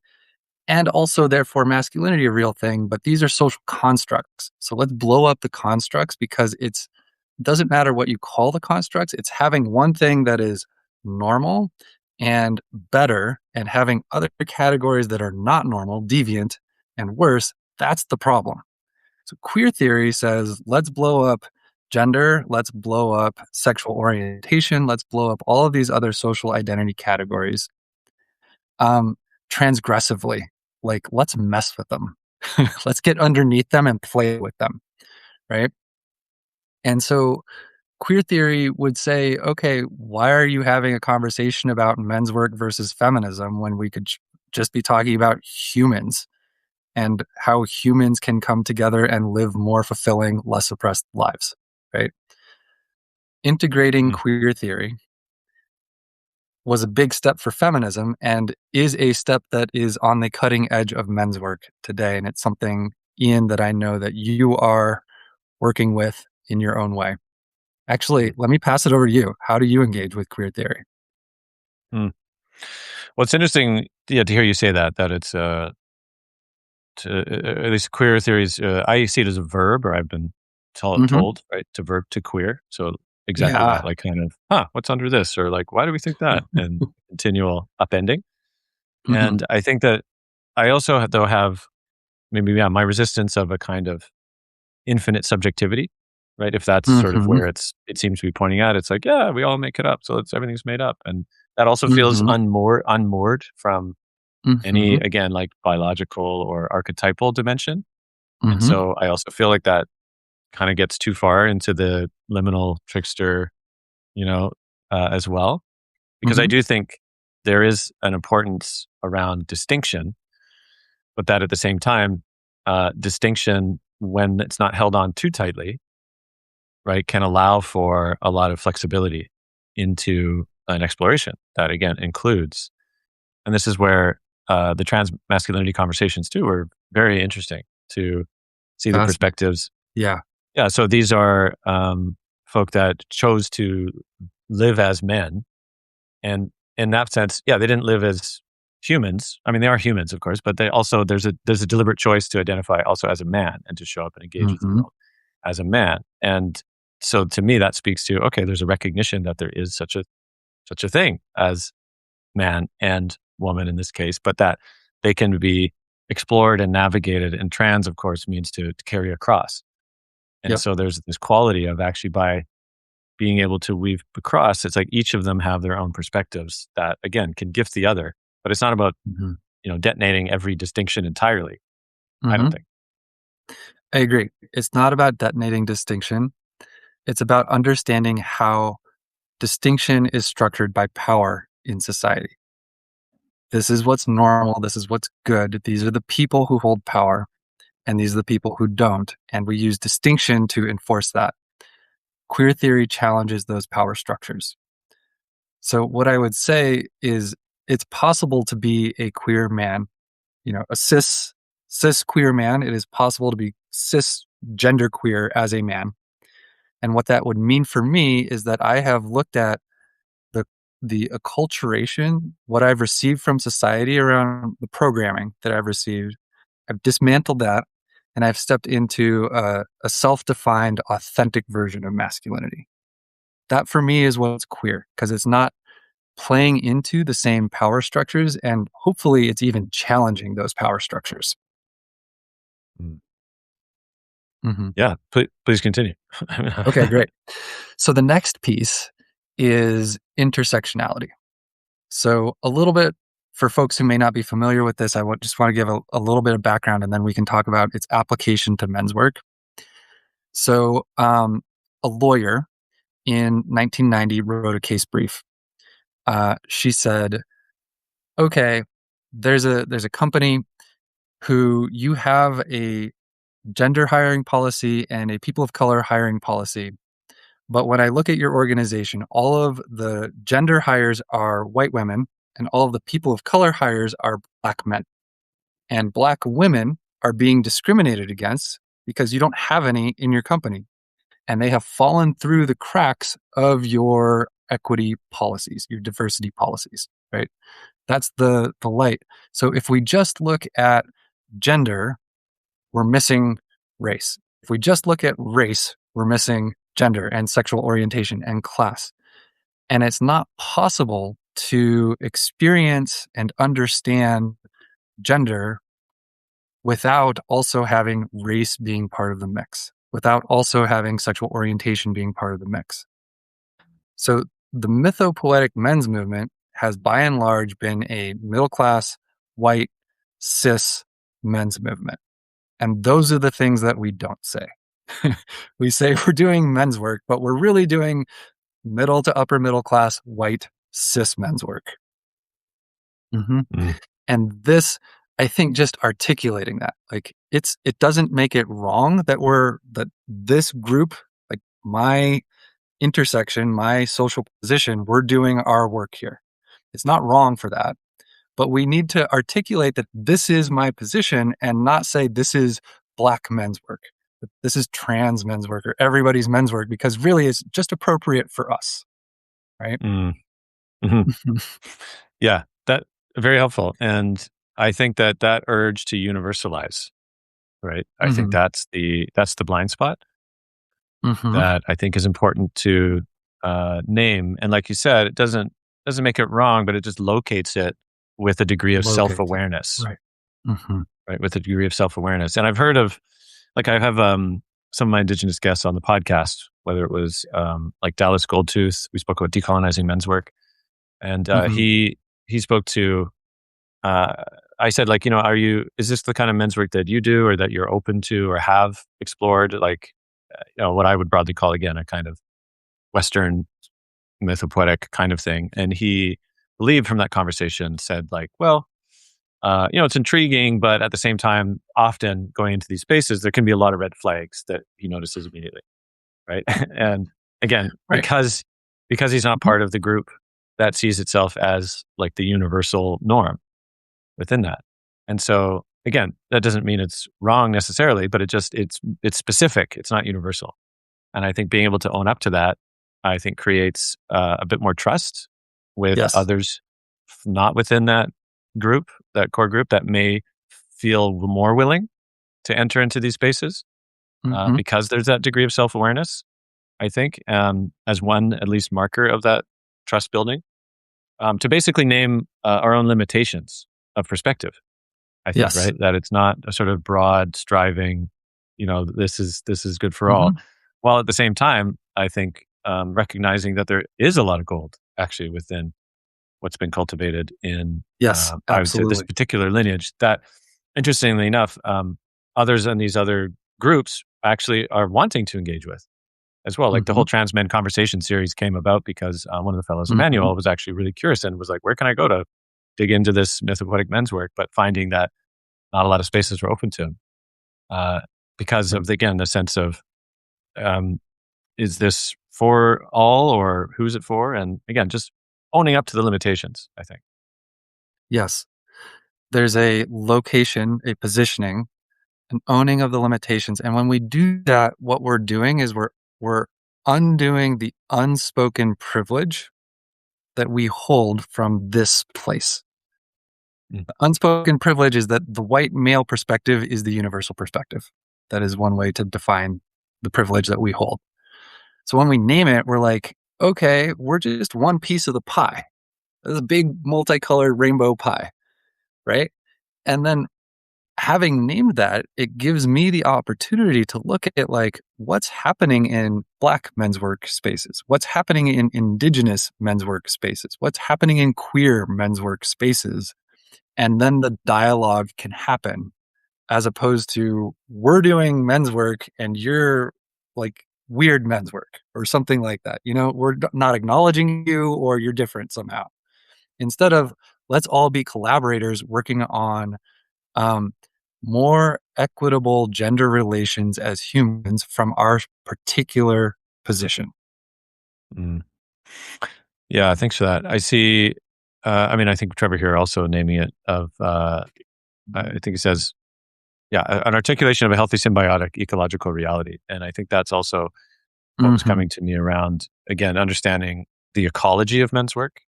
and also therefore masculinity a real thing, but these are social constructs. So let's blow up the constructs because it doesn't matter what you call the constructs. It's having one thing that is normal and better and having other categories that are not normal, deviant, and worse. That's the problem. So queer theory says, let's blow up gender, let's blow up sexual orientation, let's blow up all of these other social identity categories transgressively. Like, let's mess with them. Let's get underneath them and play with them, right? And so queer theory would say, okay, why are you having a conversation about men's work versus feminism when we could just be talking about humans and how humans can come together and live more fulfilling, less oppressed lives, right? Integrating Mm, queer theory was a big step for feminism and is a step that is on the cutting edge of men's work today. And it's something, Ian, that I know that you are working with in your own way. Actually, mm, let me pass it over to you. How do you engage with queer theory? mm. Well, it's interesting, yeah, to hear you say that it's at least queer theories. I see it as a verb, or I've been Hmm. told, right, to verb to queer. So exactly Yeah. that, like kind of, what's under this, or like, why do we think that, and continual upending. Hmm. And I think that I also though have maybe my resistance of a kind of infinite subjectivity, right? If that's sort of Hmm. where it seems to be pointing at, it's like, yeah, we all make it up, so it's everything's made up, and that also feels Hmm. unmoored from any, Hmm. again, like biological or archetypal dimension. And Hmm. so I also feel like that kind of gets too far into the liminal trickster, you know, as well, because I Hmm. do think there is an importance around distinction, but that at the same time, distinction, when it's not held on too tightly, right, can allow for a lot of flexibility into an exploration that again includes, and this is where the trans masculinity conversations too are very interesting to see the Fascinating. perspectives. Yeah. Yeah, so these are folk that chose to live as men, and in that sense, yeah, they didn't live as humans. I mean, they are humans, of course, but they also there's a deliberate choice to identify also as a man and to show up and engage with the Hmm. world as a man. And so, to me, that speaks to, okay, there's a recognition that there is such a thing as man and woman in this case, but that they can be explored and navigated. And trans, of course, means to carry a cross. And Yep. so there's this quality of actually by being able to weave across, it's like each of them have their own perspectives that again can gift the other. But it's not about, Hmm. detonating every distinction entirely. I don't Hmm. think. I agree. It's not about detonating distinction. It's about understanding how distinction is structured by power in society. This is what's normal. This is what's good. These are the people who hold power, and these are the people who don't. And we use distinction to enforce that. Queer theory challenges those power structures. So, what I would say is it's possible to be a queer man, a cis queer man. It is possible to be cis gender queer as a man. And what that would mean for me is that I have looked at the the acculturation, what I've received from society around the programming that I've received. I've dismantled that, and I've stepped into a self-defined, authentic version of masculinity. That for me is what's queer because it's not playing into the same power structures, and hopefully, it's even challenging those power structures. Mm. Hmm. Yeah, please continue. Okay, great. So the next piece is intersectionality. So a little bit for folks who may not be familiar with this, just want to give a little bit of background, and then we can talk about its application to men's work. So a lawyer in 1990 wrote a case brief. She said, okay, there's a company who you have a gender hiring policy and a people of color hiring policy. But when I look at your organization, all of the gender hires are white women and all of the people of color hires are black men. And black women are being discriminated against because you don't have any in your company. And they have fallen through the cracks of your equity policies, your diversity policies, right? That's the light. So if we just look at gender, we're missing race. If we just look at race, we're missing gender and sexual orientation and class. And it's not possible to experience and understand gender without also having race being part of the mix, without also having sexual orientation being part of the mix. So the mythopoetic men's movement has by and large been a middle class, white, cis men's movement. And those are the things that we don't say. We say we're doing men's work, but we're really doing middle to upper middle class, white, cis men's work. Mm-hmm. Mm. And this, I think, just articulating that, like it doesn't make it wrong that this group, like my intersection, my social position, we're doing our work here. It's not wrong for that. But we need to articulate that this is my position and not say this is black men's work. This is trans men's work or everybody's men's work, because really it's just appropriate for us. Right? Mm. Mm-hmm. Yeah, that very helpful. And I think that urge to universalize, right? I think that's the blind spot that I think is important to name. And like you said, it doesn't make it wrong, but it just locates it with a degree of self-awareness. Right. Right. With a degree of self-awareness. And I've heard of, like, I have some of my Indigenous guests on the podcast, whether it was like Dallas Goldtooth, we spoke about decolonizing men's work. And he spoke to, I said, like, is this the kind of men's work that you do or that you're open to or have explored? Like, what I would broadly call, again, a kind of Western mythopoetic kind of thing. And he believed from that conversation, said, like, well, it's intriguing, but at the same time, often going into these spaces, there can be a lot of red flags that he notices immediately, right? And again, because he's not part of the group that sees itself as like the universal norm within that. And so again, that doesn't mean it's wrong necessarily, but it's specific. It's not universal. And I think being able to own up to that, I think creates a bit more trust with others not within that group, that core group, that may feel more willing to enter into these spaces because there's that degree of self-awareness, I think, as one at least marker of that trust building, to basically name our own limitations of perspective. I think, right? That it's not a sort of broad striving, this is good for all. While at the same time, I think recognizing that there is a lot of gold actually within what's been cultivated in, I would say, this particular lineage. That, interestingly enough, others in these other groups actually are wanting to engage with as well. Like the whole Trans Men Conversation series came about because one of the fellows, Emmanuel, was actually really curious and was like, where can I go to dig into this mythopoetic men's work? But finding that not a lot of spaces were open to him because of, again, the sense of, is this for all or who's it for? And again, just owning up to the limitations, I think. Yes. There's a location, a positioning, an owning of the limitations. And when we do that, what we're doing is we're undoing the unspoken privilege that we hold from this place. The unspoken privilege is that the white male perspective is the universal perspective. That is one way to define the privilege that we hold. So when we name it, we're like, okay, we're just one piece of the pie. This is a big multicolored rainbow pie, right? And then having named that, it gives me the opportunity to look at like what's happening in Black men's work spaces, what's happening in Indigenous men's work spaces, what's happening in queer men's work spaces. And then the dialogue can happen, as opposed to we're doing men's work and you're like weird men's work or something like that. You know, we're not acknowledging you or you're different somehow. Instead of let's all be collaborators working on um, more equitable gender relations as humans from our particular position. Mm. Yeah, thanks for that. I see. I mean, I think Trevor here also naming it of. I think it says, yeah, an articulation of a healthy symbiotic ecological reality, and I think that's also what was Mm-hmm. coming to me around again understanding the ecology of men's work.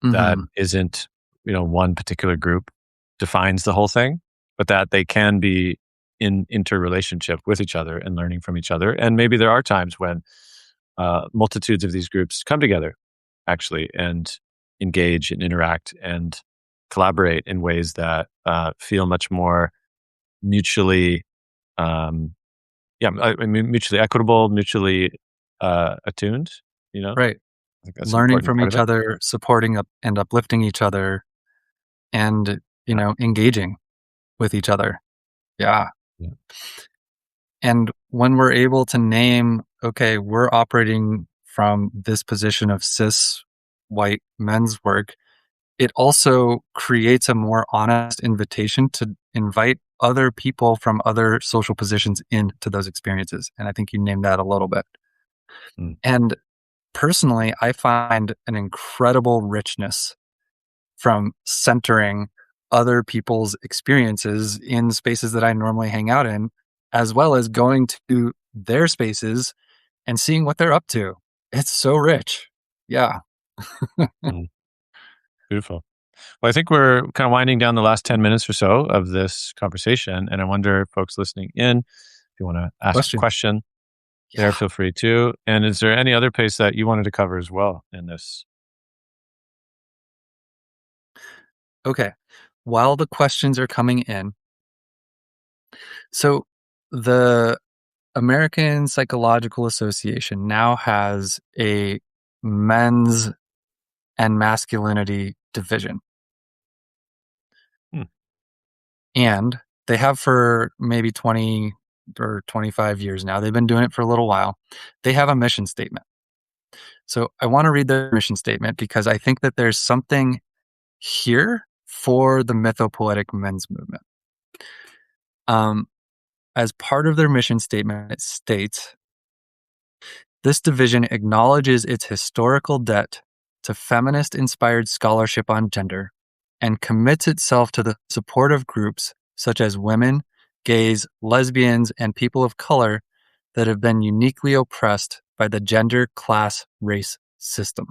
That Mm-hmm. isn't, one particular group defines the whole thing, but that they can be in interrelationship with each other and learning from each other. And maybe there are times when multitudes of these groups come together actually and engage and interact and collaborate in ways that feel much more mutually, um, yeah, I mean, mutually equitable, mutually attuned. I Right. think that's an Learning important from part of each it. other, supporting up and uplifting each other, and Yeah, engaging with each other. Yeah. yeah. And when we're able to name, okay, we're operating from this position of cis white men's work, it also creates a more honest invitation to invite other people from other social positions into those experiences. And I think you named that a little bit. Mm, And personally, I find an incredible richness from centering other people's experiences in spaces that I normally hang out in, as well as going to their spaces and seeing what they're up to. It's so rich. Yeah. mm. Beautiful. Well, I think we're kind of winding down the last 10 minutes or so of this conversation. And I wonder, folks listening in, if you want to ask a Question. question there, Yeah. feel free to. And is there any other place that you wanted to cover as well in this? Okay. While the questions are coming in, so the American Psychological Association now has a men's and masculinity division. Hmm. And they have for maybe 20 or 25 years now. They've been doing it for a little while. They have a mission statement. So I want to read their mission statement because I think that there's something here for the mythopoetic men's movement. Um, as part of their mission statement, it states this division acknowledges its historical debt to feminist inspired scholarship on gender and commits itself to the support of groups such as women, gays, lesbians, and people of color that have been uniquely oppressed by the gender, class, race system.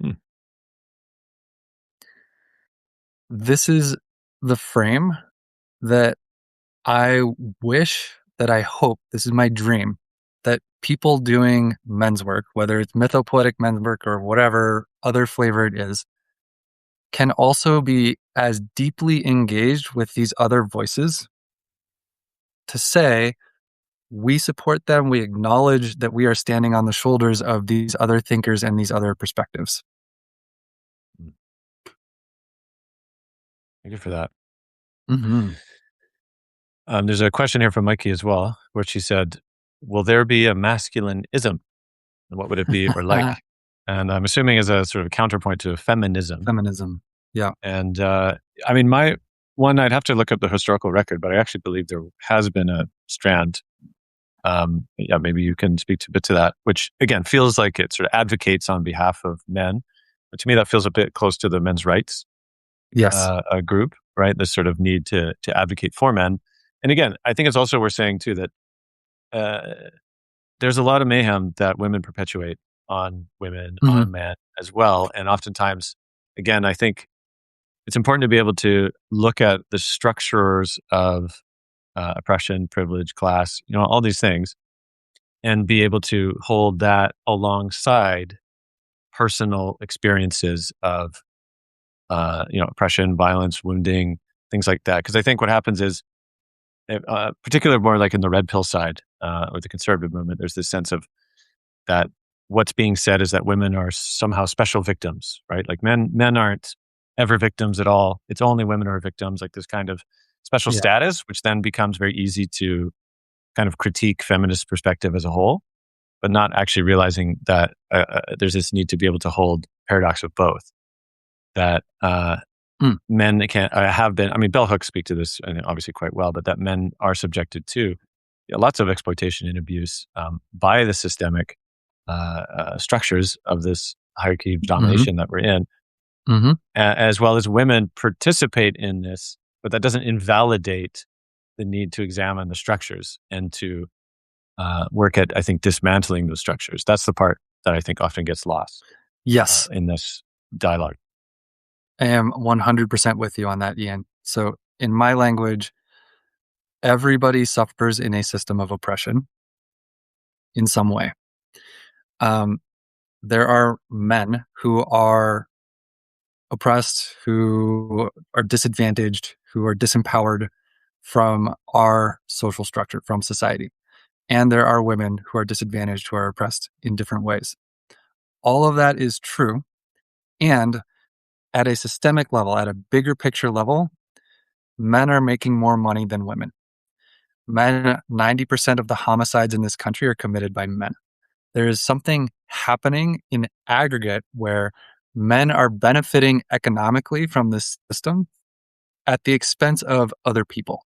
Hmm. This is the frame that I wish, that I hope, this is my dream, that people doing men's work, whether it's mythopoetic men's work or whatever other flavor it is, can also be as deeply engaged with these other voices to say, we support them, we acknowledge that we are standing on the shoulders of these other thinkers and these other perspectives. Hmm. Thank you for that. Mm-hmm. There's a question here from Mikey as well, where she said, will there be a masculine ism? And what would it be or like? And I'm assuming as a sort of counterpoint to feminism. Feminism. Yeah. And I mean, my one, I'd have to look up the historical record, but I actually believe there has been a strand. Yeah, maybe you can speak to a bit to that, which again feels like it sort of advocates on behalf of men. But to me, that feels a bit close to the men's rights Yes. group, right? This sort of need to advocate for men. And again, I think it's also worth saying too that there's a lot of mayhem that women perpetuate on women, Mm-hmm. on men as well. And oftentimes, again, I think it's important to be able to look at the structures of oppression, privilege, class, all these things, and be able to hold that alongside personal experiences of, oppression, violence, wounding, things like that. Because I think what happens is, particularly more like in the red pill side or the conservative movement, there's this sense of that what's being said is that women are somehow special victims, right? Like men aren't ever victims at all. It's only women who are victims, like this kind of special Yeah. status, which then becomes very easy to kind of critique feminist perspective as a whole, but not actually realizing that there's this need to be able to hold paradox of both. That Mm. men have been. I mean, bell hooks speak to this, I think, obviously quite well, but that men are subjected to lots of exploitation and abuse by the systemic structures of this hierarchy of Mm-hmm. domination that we're in, Mm-hmm. as well as women participate in this, but that doesn't invalidate the need to examine the structures and to work at, I think, dismantling those structures. That's the part that I think often gets lost Yes, in this dialogue. I am 100% with you on that, Ian. So, in my language, everybody suffers in a system of oppression in some way. Um, there are men who are oppressed, who are disadvantaged, who are disempowered from our social structure, from society. And there are women who are disadvantaged, who are oppressed in different ways. All of that is true. And at a systemic level, at a bigger picture level, men are making more money than women. Men, 90% of the homicides in this country are committed by men. There is something happening in aggregate where men are benefiting economically from this system at the expense of other people.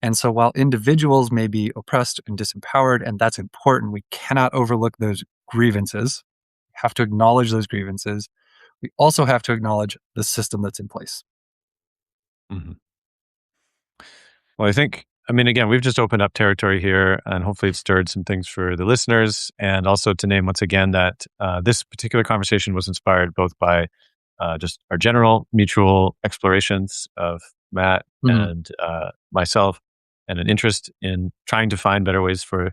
And so while individuals may be oppressed and disempowered, and that's important, we cannot overlook those grievances. We have to acknowledge those grievances. We also have to acknowledge the system that's in place. Mm-hmm. Well, I mean, again, we've just opened up territory here, and hopefully it stirred some things for the listeners. And also to name once again that this particular conversation was inspired both by just our general mutual explorations of Matt Mhm. and myself, and an interest in trying to find better ways for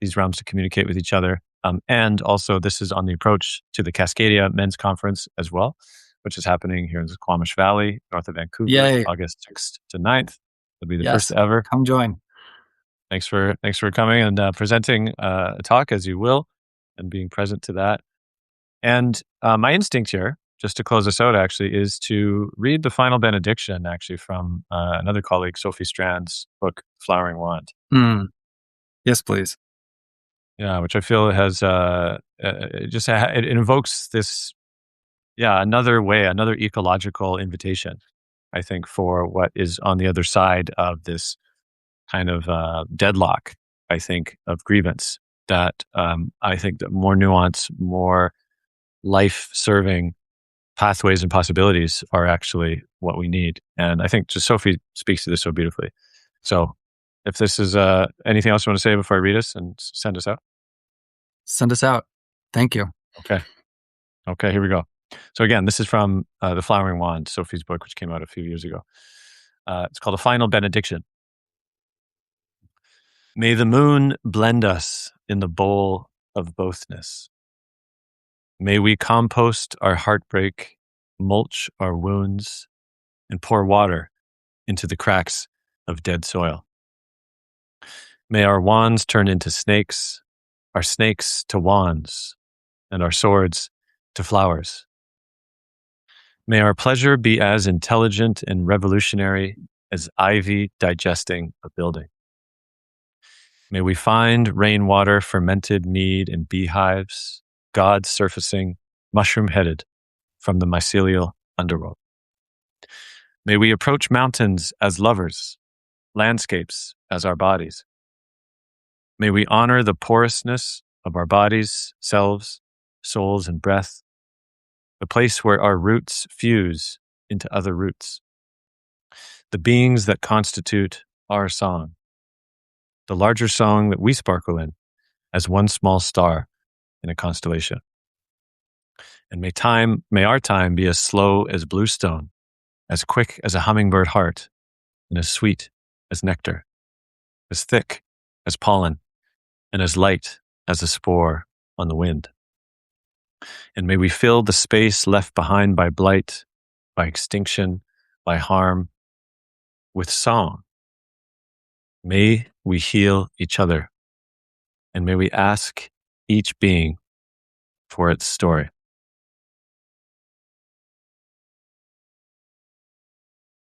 these realms to communicate with each other. And also, this is on the approach to the Cascadia Men's Conference as well, which is happening here in the Squamish Valley, north of Vancouver, Yay. August 6th to 9th. It'll be the first Yes. ever. Come join. Thanks for coming and presenting a talk as you will, and being present to that. And my instinct here, just to close us out, actually, is to read the final benediction, actually, from another colleague, Sophie Strand's book, Flowering Wand. Mm. Yes, please. Yeah, which I feel has it invokes this, another way, another ecological invitation, I think, for what is on the other side of this kind of deadlock, I think, of grievance. That I think that more nuance, more life-serving pathways and possibilities are actually what we need. And I think just Sophie speaks to this so beautifully. So, if this is anything else you want to say before I read us and send us out? Send us out. Thank you. Okay. Okay, here we go. So again, this is from The Flowering Wand, Sophie's book, which came out a few years ago. It's called A Final Benediction. May the moon blend us in the bowl of bothness. May we compost our heartbreak, mulch our wounds, and pour water into the cracks of dead soil. May our wands turn into snakes, our snakes to wands, and our swords to flowers. May our pleasure be as intelligent and revolutionary as ivy digesting a building. May we find rainwater, fermented mead, and beehives, gods surfacing, mushroom-headed, from the mycelial underworld. May we approach mountains as lovers, landscapes as our bodies. May we honor the porousness of our bodies, selves, souls, and breath, the place where our roots fuse into other roots, the beings that constitute our song, the larger song that we sparkle in as one small star in a constellation. And may our time be as slow as bluestone, as quick as a hummingbird heart, and as sweet as nectar, as thick as pollen, and as light as a spore on the wind. And may we fill the space left behind by blight, by extinction, by harm, with song. May we heal each other, and may we ask each being for its story.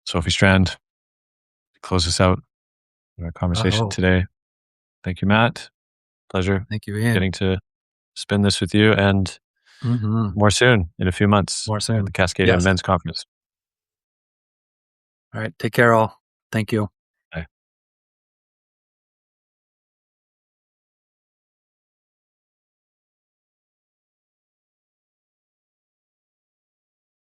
Sophie Strand, close us out in our conversation Oh, today. Thank you, Matt. Pleasure thank you, Ian. getting to spin this with you, and more soon in a few months More at soon. the Cascadia Yes. Men's Conference. All right. Take care, all. Thank you.